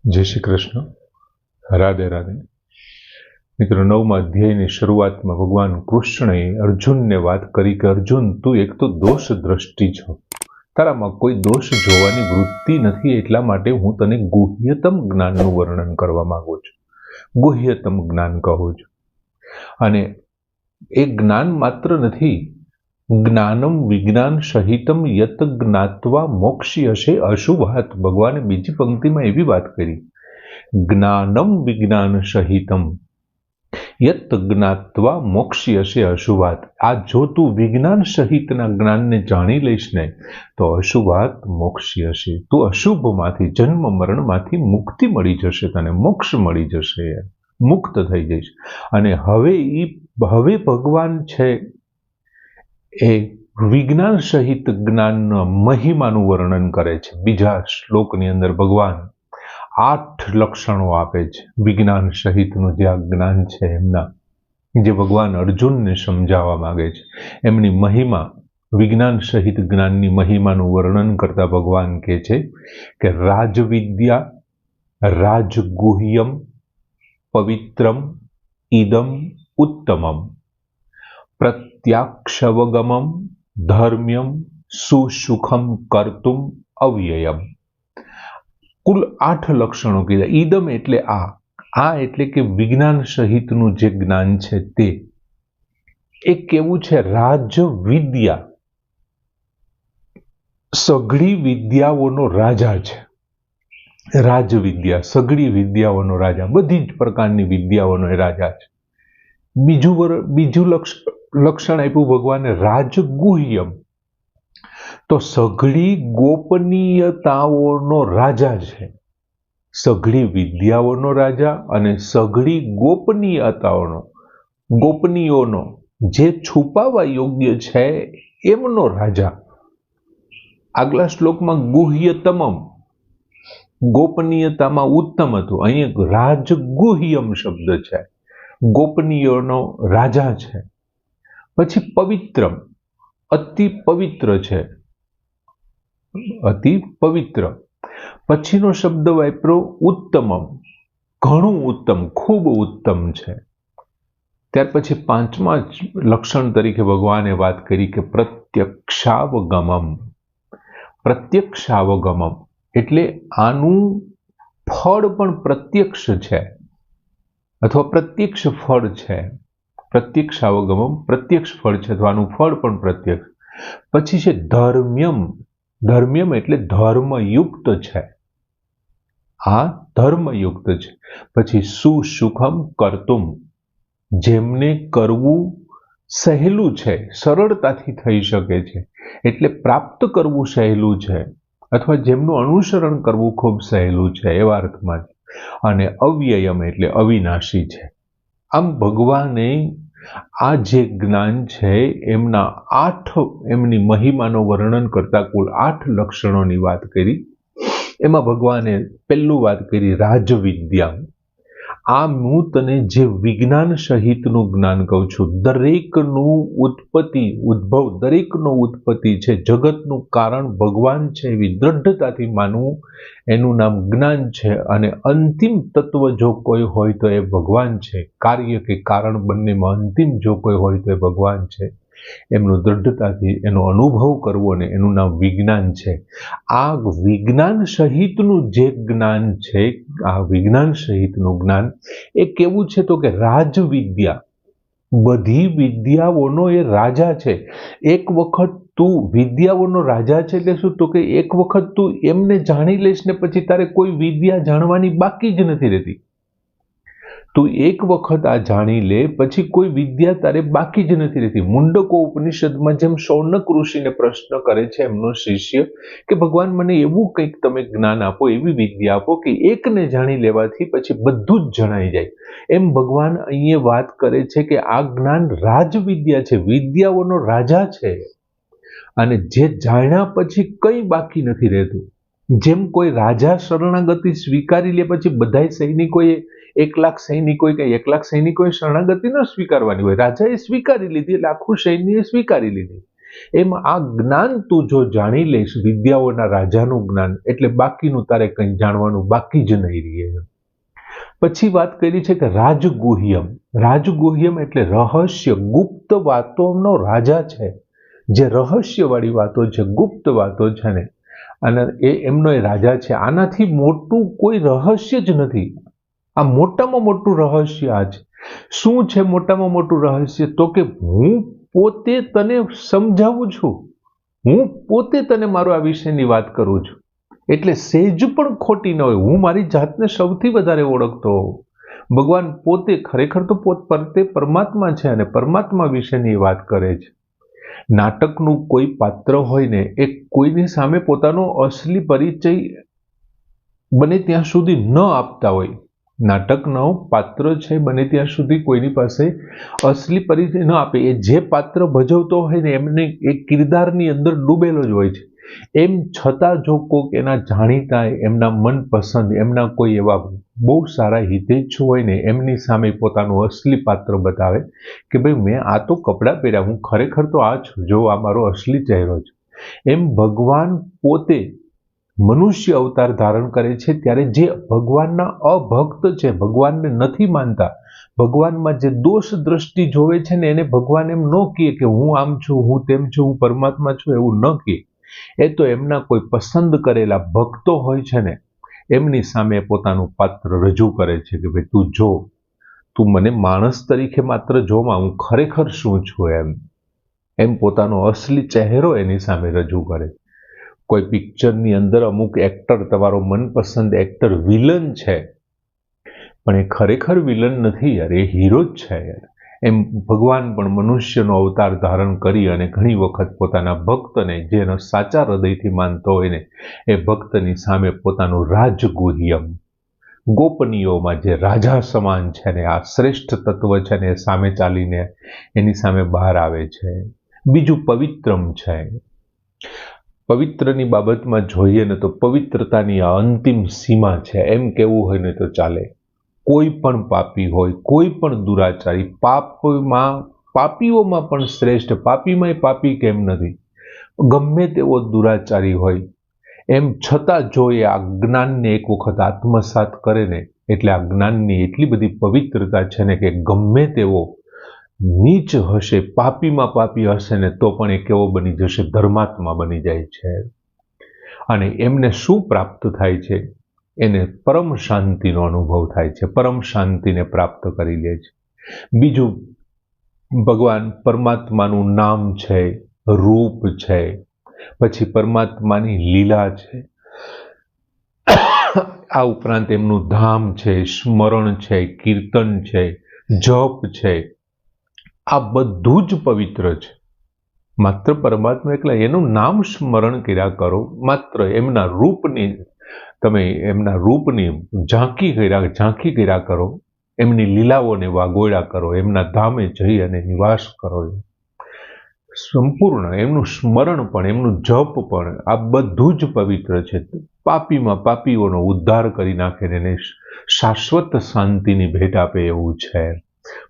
જય શ્રી કૃષ્ણ. રાધે રાધે. મિત્રો, 9મા અધ્યાયની શરૂઆતમાં ભગવાન કૃષ્ણએ અર્જુનને વાત કરી કે અર્જુન, તું એક તો દોષ દ્રષ્ટિ છો, તારામાં કોઈ દોષ જોવાની વૃત્તિ નથી, એટલા માટે હું તને ગુહ્યતમ જ્ઞાનનું વર્ણન કરવા માંગુ છું. ગુહ્યતમ જ્ઞાન કહું છું. અને એ જ્ઞાન માત્ર નથી, જ્ઞાનમ વિજ્ઞાન સહિતમ યત જ્ઞાત્વા મોક્ષ્યસે અશુભાત. ભગવાને બીજી પંક્તિમાં એવી વાત કરી, જ્ઞાનમ વિજ્ઞાન સહિતમ યત જ્ઞાત્વા મોક્ષ્યસે અશુભાત. આ જો તું વિજ્ઞાન સહિતના જ્ઞાનને જાણી લઈશ ને તો અશુભાત મોક્ષ્યસે, તું અશુભમાંથી, જન્મ મરણમાંથી મુક્તિ મળી જશે, તને મોક્ષ મળી જશે, મુક્ત થઈ જઈશ. અને હવે ભગવાન છે એ વિજ્ઞાન સહિત જ્ઞાનના મહિમાનું વર્ણન કરે છે. બીજા શ્લોકની અંદર ભગવાન 8 લક્ષણો આપે છે વિજ્ઞાન સહિતનું જે આ જ્ઞાન છે એમના, જે ભગવાન અર્જુનને સમજાવવા માંગે છે. એમની મહિમા, વિજ્ઞાન સહિત જ્ઞાનની મહિમાનું વર્ણન કરતા ભગવાન કહે છે કે રાજવિદ્યા, રાજગુહ્યમ, પવિત્રમ, ઇદમ ઉત્તમમ, પ્રત્યાક્ષવગમમ, ધર્મ્યમ, સુસુખમ કર્તુમ, અવ્યયમ. કુલ 8 લક્ષણો કીધા. ઈદમ એટલે આ એટલે કે વિજ્ઞાન સહિતનું જે જ્ઞાન છે તે એ કેવું છે? રાજવિદ્યા, સઘળી વિદ્યાઓનો રાજા છે. રાજવિદ્યા, સઘળી વિદ્યાઓનો રાજા, બધી જ પ્રકારની વિદ્યાઓનો એ રાજા છે. બીજું લક્ષણ આપ્યું ભગવાને, રાજગુહ્યમ, તો સઘળી ગોપનીયતાઓનો રાજા છે. સઘળી વિદ્યાઓનો રાજા અને સઘળી ગોપનીયોનો જે છુપાવવા યોગ્ય છે એમનો રાજા. આગલા શ્લોકમાં ગુહ્યતમમ, ગોપનીયતામાં ઉત્તમ હતું. અહીં રાજગુહ્યમ શબ્દ છે, ગોપનીયોનો રાજા છે. પછી પવિત્રમ, અતિ પવિત્ર છે, અતિ પવિત્ર. પછીનો શબ્દ વાપરો ઉત્તમમ, ઘણું ઉત્તમ, ખૂબ ઉત્તમ છે. ત્યાર પછી 5મા લક્ષણ તરીકે ભગવાને વાત કરી કે પ્રત્યક્ષાવગમમ. પ્રત્યક્ષાવગમમ એટલે આનું ફળ પણ પ્રત્યક્ષ છે અથવા પ્રત્યક્ષ ફળ છે. પ્રત્યક્ષાવગમમ, પ્રત્યક્ષ ફળ છે અથવા આનું ફળ પણ પ્રત્યક્ષ. પછી છે ધર્મ્યમ. ધર્મ્યમ એટલે ધર્મયુક્ત છે, આ ધર્મયુક્ત છે. પછી સુસુખમ કર્તુમ, જેમને કરવું સહેલું છે, સરળતાથી થઈ શકે છે, એટલે પ્રાપ્ત કરવું સહેલું છે અથવા જેમનું અનુસરણ કરવું ખૂબ સહેલું છે એવા અર્થમાં. અને અવ્યયમ એટલે અવિનાશી છે. આમ ભગવાને આ જે જ્ઞાન છે એમની મહિમાનો વર્ણન કરતા કુલ 8 લક્ષણોની વાત કરી. એમાં ભગવાને પહેલું વાત કરી રાજવિદ્યા. આ હું તને જે વિજ્ઞાન સહિતનું જ્ઞાન કહું છું, દરેકનું ઉદ્ભવ, દરેકનો ઉત્પત્તિ છે, જગતનું કારણ ભગવાન છે એવી દ્રઢતાથી માનવું, એનું નામ જ્ઞાન છે. અને અંતિમ તત્વ જો કોઈ હોય તો એ ભગવાન છે. કાર્ય કે કારણ બંનેમાં અંતિમ જો કોઈ હોય તો એ ભગવાન છે. એમનું દ્રઢતાથી એનો અનુભવ કરવો અને એનું નામ વિજ્ઞાન છે. આ વિજ્ઞાન સહિતનું જે જ્ઞાન છે, આ વિજ્ઞાન સહિતનું જ્ઞાન એ કેવું છે તો કે રાજવિદ્યા, બધી વિદ્યાઓનો એ રાજા છે. એક વખત તું વિદ્યાઓનો રાજા છે એટલે શું? તો કે એક વખત તું એમને જાણી લઈશ ને પછી તારે કોઈ વિદ્યા જાણવાની બાકી જ નથી રહેતી. તું એક વખત આ જાણી લે પછી કોઈ વિદ્યા તારે બાકી જ નથી રહેતી. મુંડકો ઉપનિષદમાં જેમ શૌનક ઋષિને પ્રશ્ન કરે છે એમનો શિષ્ય કે ભગવાન મને એવું કંઈક તમે જ્ઞાન આપો, એવી વિદ્યા આપો કે એકને જાણી લેવાથી પછી બધું જ જણાઈ જાય. એમ ભગવાન અહીંયા વાત કરે છે કે આ જ્ઞાન રાજવિદ્યા છે, વિદ્યાઓનો રાજા છે. અને જે જાણ્યા પછી કંઈ બાકી નથી રહેતું. જેમ કોઈ રાજા શરણાગતિ સ્વીકારી લે પછી બધા સૈનિકોએ 1,00,000 સૈનિકોએ કે 1,00,000 સૈનિકોએ શરણાગતિ ન સ્વીકારવાની હોય, રાજાએ સ્વીકારી લીધી એટલે આખું સૈન્યએ સ્વીકારી લીધી. એમ આ જ્ઞાન તું જો જાણી લઈશ, વિદ્યાઓના રાજાનું જ્ઞાન, એટલે બાકીનું તારે કંઈ જાણવાનું બાકી જ નહીં રહે. પછી વાત કરી છે કે રાજગુહ્યમ. રાજગુહ્યમ એટલે રહસ્ય, ગુપ્ત વાતોનો રાજા છે. જે રહસ્યવાળી વાતો છે, ગુપ્ત વાતો છે ને, અને એમનો એ રાજા છે. આનાથી મોટું કોઈ રહસ્ય જ નથી. આ મોટામાં મોટું રહસ્ય આ છે. શું છે મોટામાં મોટું રહસ્ય? તો કે હું પોતે તને સમજાવું છું, હું પોતે તને મારો આ વિષયની વાત કરું છું. એટલે સહેજ પણ ખોટી ન હોય. હું મારી જાતને સૌથી વધારે ઓળખતો હોઉં. ભગવાન પોતે ખરેખર તો પોતે પરમાત્મા છે અને પરમાત્મા વિશેની વાત કરે છે. નાટકનું કોઈ પાત્ર હોય ને, એ કોઈની સામે પોતાનો અસલી પરિચય બને ત્યાં સુધી ન આપતા હોય. નાટકનો પાત્ર છે બને ત્યાં સુધી કોઈની પાસે અસલી પરિચય ન આપે. એ જે પાત્ર ભજવતો હોય ને એમને એ કિરદારની અંદર ડૂબેલો જ હોય છે. એમ છતાં જો કોઈક એના જાણીતા, એમના મનપસંદ, એમના કોઈ એવા બહુ સારા હિતેચ્છુ હોય ને, એમની સામે પોતાનું અસલી પાત્ર બતાવે કે ભાઈ મેં આ તો કપડાં પહેર્યા, હું ખરેખર તો આ છું, જો આ મારો અસલી ચહેરો છે. એમ ભગવાન પોતે મનુષ્ય અવતાર ધારણ કરે છે ત્યારે જે ભગવાનના અભક્ત છે, ભગવાનને નથી માનતા, ભગવાનમાં જે દોષ દ્રષ્ટિ જોવે છે ને, એને ભગવાન એમ ન કહે કે હું આમ છું, હું તેમ છું, હું પરમાત્મા છું, એવું ન કહે. એ તો એમના કોઈ પસંદ કરેલા ભક્તો હોય છે ને, એમની સામે પોતાનું પાત્ર રજૂ કરે છે કે ભાઈ તું જો, તું મને માણસ તરીકે માત્ર જોમાં, હું ખરેખર શું છું એમ પોતાનો અસલી ચહેરો એની સામે રજૂ કરે. કોઈ પિક્ચરની અંદર અમુક એક્ટર, તમારો મનપસંદ એક્ટર વિલન છે, પણ એ ખરેખર વિલન નથી યાર, એ હીરો જ છે યાર. એમ ભગવાન પણ મનુષ્યનો અવતાર ધારણ કરી અને ઘણી વખત પોતાના ભક્તને, જેનો સાચા હૃદયથી માનતો હોય ને, એ ભક્તની સામે પોતાનું રાજગુહ્યમ, ગોપનીયોમાં જે રાજા સમાન છે ને, આ શ્રેષ્ઠ તત્વ છે ને, એ સામે ચાલીને એની સામે બહાર આવે છે. બીજું પવિત્રમ છે. પવિત્રની બાબતમાં જોઈએ ને તો પવિત્રતાની આ અંતિમ સીમા છે, એમ કેવું હોય ને તો ચાલે. કોઈ પણ પાપી હોય, કોઈ પણ દુરાચારી, પાપીઓમાં પણ શ્રેષ્ઠ, પાપીમાંય પાપી કેમ નથી, ગમે તેવો દુરાચારી હોય, એમ છતાં જો એ આ જ્ઞાનને એક વખત આત્મસાત કરે ને, એટલે આ જ્ઞાનની એટલી બધી પવિત્રતા છે ને કે ગમે તેવો નીચ હશે, પાપીમાં પાપી હશે ને, તો પણ એ કેવો બની જશે? ધર્માત્મા બની જાય છે. અને એમને શું પ્રાપ્ત થાય છે? એને પરમ શાંતિનો અનુભવ થાય છે, પરમ શાંતિને પ્રાપ્ત કરી લે છે. બીજું, ભગવાન પરમાત્માનું નામ છે, રૂપ છે, પછી પરમાત્માની લીલા છે, આ ઉપરાંત એમનું ધામ છે, સ્મરણ છે, કીર્તન છે, જપ છે, આ બધું જ પવિત્ર છે. માત્ર પરમાત્મા એકલા, એનું નામ સ્મરણ કર્યા કરો, માત્ર એમના રૂપની તમે એમના રૂપની ઝાંખી કર્યા કરો, એમની લીલાઓને વાગોળ્યા કરો, એમના ધામે જઈ અને નિવાસ કરો. સંપૂર્ણ એમનું સ્મરણ પણ, એમનું જપ પણ, આ બધું જ પવિત્ર છે. પાપીમાં પાપીઓનો ઉદ્ધાર કરી નાખે ને એને શાશ્વત શાંતિની ભેટ આપે એવું છે.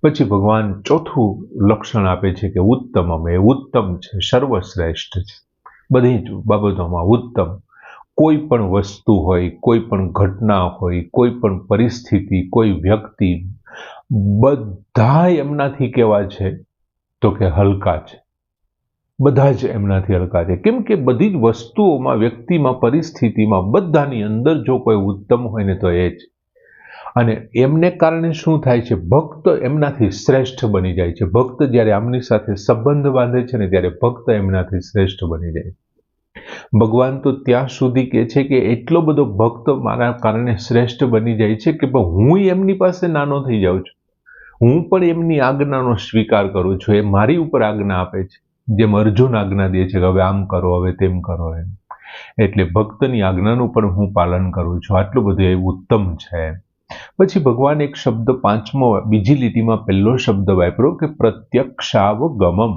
પછી ભગવાન ચોથું લક્ષણ આપે છે કે ઉત્તમમ, એ ઉત્તમ છે, સર્વશ્રેષ્ઠ છે, બધી જ બાબતોમાં ઉત્તમ. કોઈ પણ વસ્તુ હોય, કોઈ પણ ઘટના હોય, કોઈ પણ પરિસ્થિતિ, કોઈ વ્યક્તિ, બધા એમનાથી કેવા છે? તો કે હલકા છે. બધા જ એમનાથી હલકા છે. કેમ કે બધી જ વસ્તુઓમાં, વ્યક્તિમાં, પરિસ્થિતિમાં, બધાની અંદર જો કોઈ ઉત્તમ હોય ને તો એ જ. અને એમને કારણે શું થાય છે? ભક્ત એમનાથી શ્રેષ્ઠ બની જાય છે. ભક્ત જ્યારે આમની સાથે સંબંધ બાંધે છે ને, ત્યારે ભક્ત એમનાથી શ્રેષ્ઠ બની જાય છે. ભગવાન તો ત્યાં સુધી કહે છે કે એટલો બધો ભક્ત મારા કારણે શ્રેષ્ઠ બની જાય છે કે હું એમની પાસે નાનો થઈ જાઉં છું, હું પણ એમની આજ્ઞાનો સ્વીકાર કરું છું. એ મારી ઉપર આજ્ઞા આપે છે, જેમ અર્જુન આજ્ઞા દે છે કે હવે આમ કરો, હવે તેમ કરો એમ. એટલે ભક્તની આજ્ઞાનું પણ હું પાલન કરું છું. આટલું બધું એ ઉત્તમ છે. પછી ભગવાન એક શબ્દ, પાંચમો, બીજી લીટીમાં પહેલો શબ્દ વાપર્યો કે પ્રત્યક્ષાવગમમ.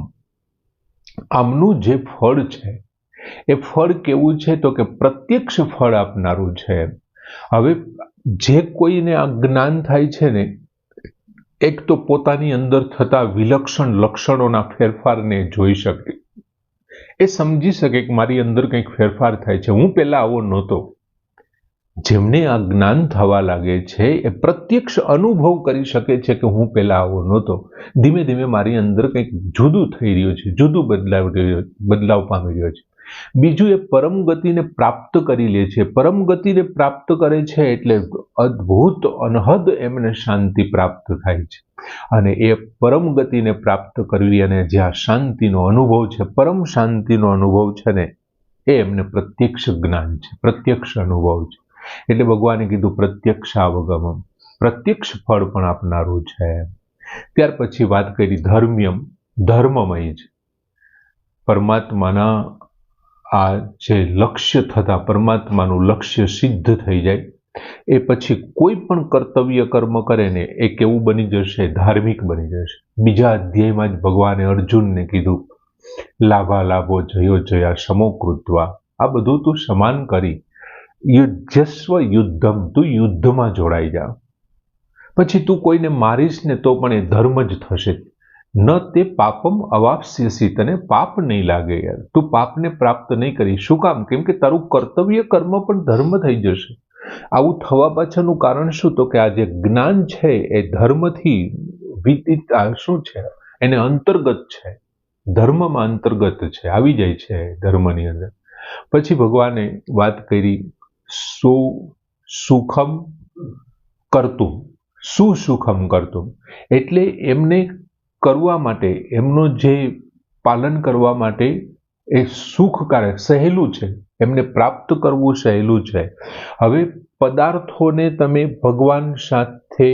આમનું જે ફળ છે, એ ફળ કેવું છે? તો કે પ્રત્યક્ષ ફળ આપનારું છે. હવે જે કોઈને આ જ્ઞાન થાય છે ને, એક તો પોતાની અંદર થતા વિલક્ષણ લક્ષણોના ફેરફારને જોઈ શકે, એ સમજી શકે કે મારી અંદર કંઈક ફેરફાર થાય છે, હું પહેલા આવો નહોતો. જેમને આ જ્ઞાન થવા લાગે છે એ પ્રત્યક્ષ અનુભવ કરી શકે છે કે હું પહેલા આવો નહોતો, ધીમે ધીમે મારી અંદર કંઈક જુદું થઈ રહ્યું છે, જુદું બદલાવ પામી રહ્યો છે. બીજું, એ પરમ ગતિને પ્રાપ્ત કરી લે છે. પરમ ગતિને પ્રાપ્ત કરે છે એટલે અદ્ભુત અનહદ એમને શાંતિ પ્રાપ્ત થાય છે. અને એ પરમ ગતિને પ્રાપ્ત કરવી અને જે આ શાંતિનો અનુભવ છે, પરમ શાંતિનો અનુભવ છે ને, એ એમને પ્રત્યક્ષ જ્ઞાન છે, પ્રત્યક્ષ અનુભવ છે. એટલે ભગવાને કીધું પ્રત્યક્ષાવગમમ, પ્રત્યક્ષ ફળ પણ આપનારું છે. ત્યાર પછી વાત કરી ધર્મ્યમ, ધર્મમય છે. પરમાત્માના આ જે લક્ષ્ય થતા, પરમાત્માનું લક્ષ્ય સિદ્ધ થઈ જાય એ પછી કોઈ પણ કર્તવ્ય કર્મ કરે ને એ કેવું બની જશે? ધાર્મિક બની જશે. બીજા અધ્યાયમાં જ ભગવાને અર્જુનને કીધું, લાભા લાભો જયો જયા સમો કૃત્વા, આ બધું તું સમાન કરી, યુદ્ધસ્વ યુદ્ધમ, તું યુદ્ધમાં જોડાઈ જા. પછી તું કોઈને મારીશ ને તો પણ એ ધર્મ જ થશે. ન તે પાપમ અવાપ્સ્યસી, તને પાપ નહીં લાગે યાર, તું પાપને પ્રાપ્ત નહીં કરી. શું કામ? કેમ કે તારું કર્તવ્ય કર્મ પણ ધર્મ થઈ જશે. આવું થવા પાછળનું કારણ શું? તો કે આ જે જ્ઞાન છે એ ધર્મથી વિદિત શું છે? એને અંતર્ગત છે, ધર્મમાં અંતર્ગત છે, આવી જાય છે ધર્મની અંદર. પછી ભગવાને વાત કરી સુખમ કરતું, સુખમ કરતું, એટલે એમને કરવા માટે, એમનો જે પાલન કરવા માટે એ સુખકારક સહેલું છે, એમને પ્રાપ્ત કરવું સહેલું છે. હવે પદાર્થોને તમે ભગવાન સાથે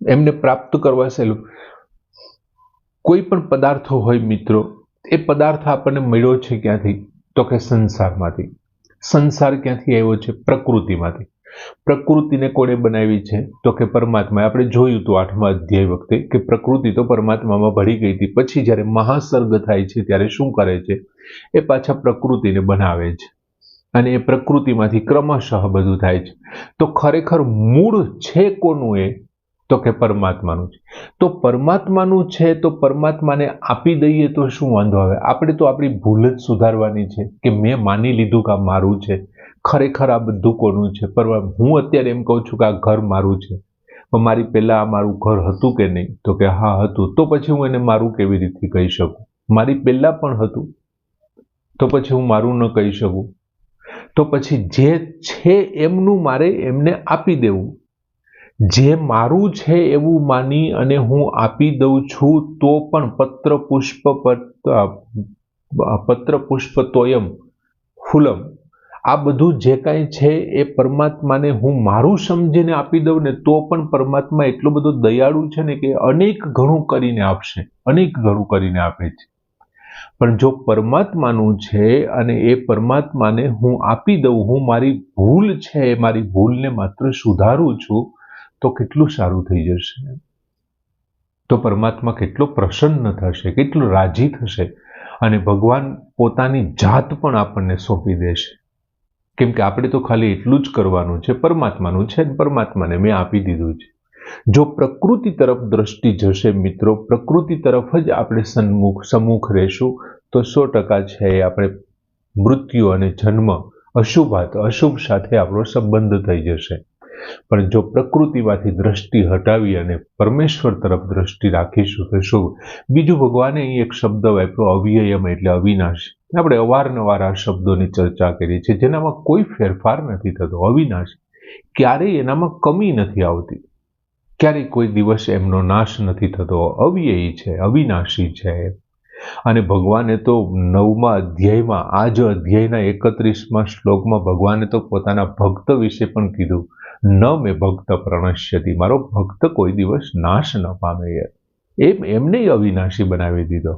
એમને પ્રાપ્ત કરવા સહેલું. કોઈ પણ પદાર્થો હોય મિત્રો, એ પદાર્થ આપણને મળ્યો છે ક્યાંથી? તો કે સંસારમાંથી. સંસાર ક્યાંથી આવ્યો છે? પ્રકૃતિમાંથી. પ્રકૃતિને કોણે બનાવી છે? તો કે પરમાત્માએ. આપણે જોયું હતું 8મા અધ્યાય વખતે કે પ્રકૃતિ તો પરમાત્મામાં ભળી ગઈ હતી. પછી જ્યારે મહાસર્ગ થાય છે ત્યારે શું કરે છે? એ પાછા પ્રકૃતિને બનાવે છે અને એ પ્રકૃતિમાંથી ક્રમશઃ બધું થાય છે. તો ખરેખર મૂળ છે કોનું? એ તો કે પરમાત્માનું છે. તો પરમાત્માનું છે તો પરમાત્માને આપી દઈએ તો શું વાંધો આવે? આપણે તો આપણી ભૂલ જ સુધારવાની છે કે મેં માની લીધું કે આ મારું છે. ખરેખર આ બધું કોનું છે? હું અત્યારે એમ કહું છું કે આ ઘર મારું છે, પણ મારી પહેલા આ મારું ઘર હતું કે નહીં? તો કે હા હતું. તો પછી હું એને મારું કેવી રીતે કહી શકું? મારી પહેલા પણ હતું, તો પછી હું મારું ન કહી શકું. તો પછી જે છે એમનું મારે એમને આપી દેવું. જે મારું છે એવું માની અને હું આપી દઉં છું તો પણ પત્ર પુષ્પ તોયમ ફૂલમ, આ બધું જે કાંઈ છે એ પરમાત્માને હું મારું સમજીને આપી દઉં ને તો પણ પરમાત્મા એટલો બધો દયાળુ છે ને કે અનેક ઘણું કરીને આપશે, અનેક ઘણું કરીને આપે છે. પણ જો પરમાત્માનું છે અને એ પરમાત્માને હું આપી દઉં, હું મારી ભૂલ છે એ મારી ભૂલને માત્ર સુધારું છું, તો કેટલું સારું થઈ જશે. તો પરમાત્મા કેટલો પ્રસન્ન થશે, કેટલું રાજી થશે અને ભગવાન પોતાની જાત પણ આપણને સોંપી દેશે. કેમ કે આપણે તો ખાલી એટલું જ કરવાનું છે, પરમાત્માનું છે, પરમાત્માને મેં આપી દીધું છે. જો પ્રકૃતિ તરફ દ્રષ્ટિ જશે મિત્રો, પ્રકૃતિ તરફ જ આપણે સન્મુખ રહેશું તો 100% છે આપણે મૃત્યુ અને જન્મ, અશુભ સાથે આપણો સંબંધ થઈ જશે. પણ જો પ્રકૃતિમાંથી દ્રષ્ટિ હટાવી અને પરમેશ્વર તરફ દ્રષ્ટિ રાખીશું તો શું? બીજું ભગવાને અહીં એક શબ્દ વાપર્યો, અવ્યયમ એટલે અવિનાશી. આપણે અવારનવાર આ શબ્દોની ચર્ચા કરી છે, જેનામાં કોઈ ફેરફાર નથી થતો. અવિનાશી, ક્યારેય એનામાં કમી નથી આવતી, ક્યારેય કોઈ દિવસ એમનો નાશ નથી થતો. અવ્યયી છે, અવિનાશી છે. અને ભગવાને તો 9મા અધ્યાયમાં, આ જ અધ્યાયના 31મા શ્લોકમાં ભગવાને તો પોતાના ભક્ત વિશે પણ કીધું, ન મેં ભક્ત પ્રણશ્યતિ, મારો ભક્ત કોઈ દિવસ નાશ ન પામે. એમને અવિનાશી બનાવી દીધો.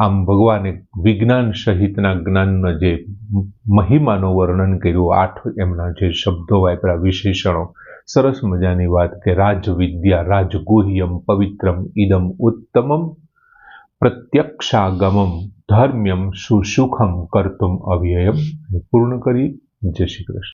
આમ ભગવાને વિજ્ઞાન સહિતના જ્ઞાનનો જે મહિમાનું વર્ણન કર્યું, 8 એમના જે શબ્દો વાપર્યા, વિશેષણો, સરસ મજાની વાત કે રાજવિદ્યા રાજગુહ્યમ પવિત્રમ ઇદમ ઉત્તમમ પ્રત્યક્ષાગમમ ધર્મ્યમ સુખમ કર્તુમ અવ્યયમ. પૂર્ણ કરી. જય શ્રી કૃષ્ણ.